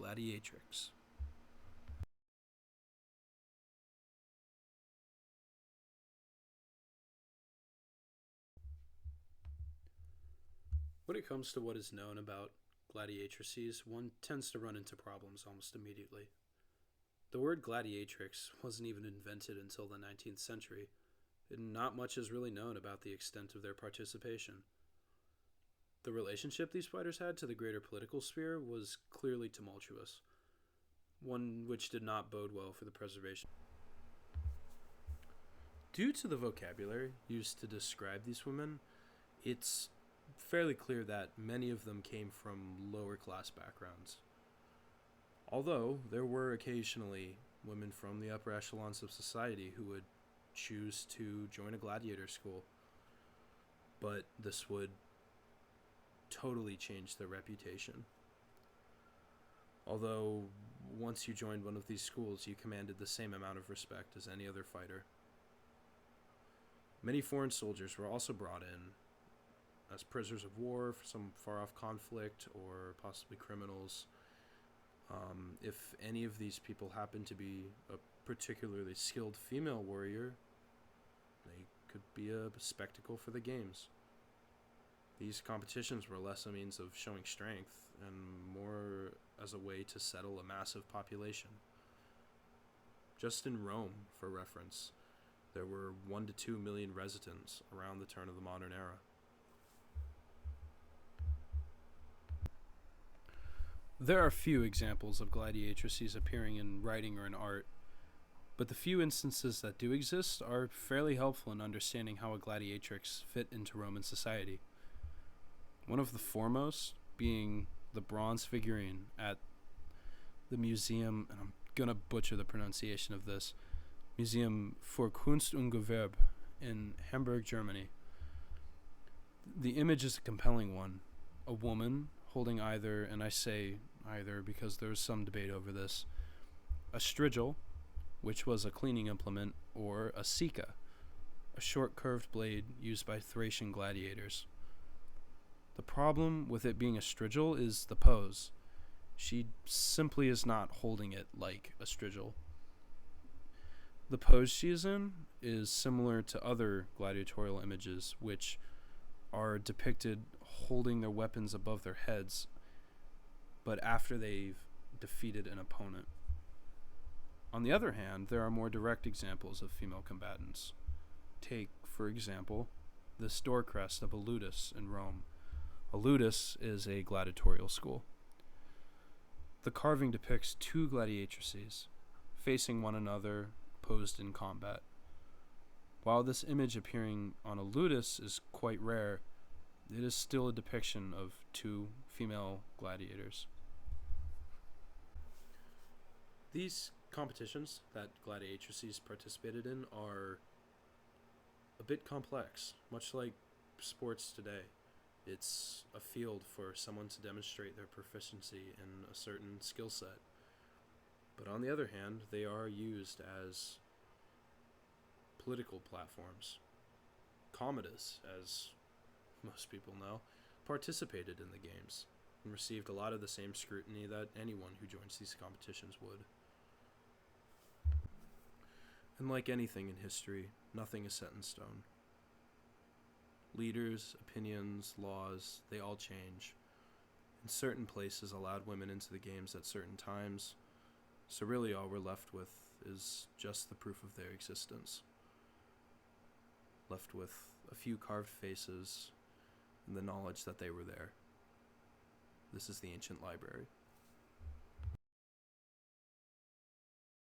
Gladiatrix. When it comes to what is known about gladiatrices, one tends to run into problems almost immediately. The word gladiatrix wasn't even invented until the 19th century, and not much is really known about the extent of their participation. The relationship these fighters had to the greater political sphere was clearly tumultuous, one which did not bode well for the preservation. Due to the vocabulary used to describe these women, it's fairly clear that many of them came from lower class backgrounds. Although there were occasionally women from the upper echelons of society who would choose to join a gladiator school, but this would totally change their reputation. Although once you joined one of these schools, you commanded the same amount of respect as any other fighter. Many foreign soldiers were also brought in as prisoners of war for some far-off conflict or possibly criminals. If any of these people happened to be a particularly skilled female warrior, they could be a spectacle for the games. These competitions were less a means of showing strength and more as a way to settle a massive population. Just in Rome, for reference, there were 1 to 2 million residents around the turn of the modern era. There are few examples of gladiatrices appearing in writing or in art, but the few instances that do exist are fairly helpful in understanding how a gladiatrix fit into Roman society. One of the foremost being the bronze figurine at the museum, and I'm gonna butcher the pronunciation of this, Museum für Kunst und Gewerbe in Hamburg, Germany. The image is a compelling one. A woman holding either, and I say either because there's some debate over this, a strigil, which was a cleaning implement, or a sika, a short curved blade used by Thracian gladiators. The problem with it being a strigil is the pose. She simply is not holding it like a strigil. The pose she is in is similar to other gladiatorial images, which are depicted holding their weapons above their heads, but after they've defeated an opponent. On the other hand, there are more direct examples of female combatants. Take, for example, the store crest of a ludus in Rome. A ludus is a gladiatorial school. The carving depicts two gladiatrices facing one another, posed in combat. While this image appearing on a ludus is quite rare, it is still a depiction of two female gladiators. These competitions that gladiatrices participated in are a bit complex, much like sports today. It's a field for someone to demonstrate their proficiency in a certain skill set. But on the other hand, they are used as political platforms. Commodus, as most people know, participated in the games and received a lot of the same scrutiny that anyone who joins these competitions would. And like anything in history, nothing is set in stone. Leaders, opinions, laws, they all change. And certain places allowed women into the games at certain times, so really all we're left with is just the proof of their existence. Left with a few carved faces and the knowledge that they were there. This is the ancient library.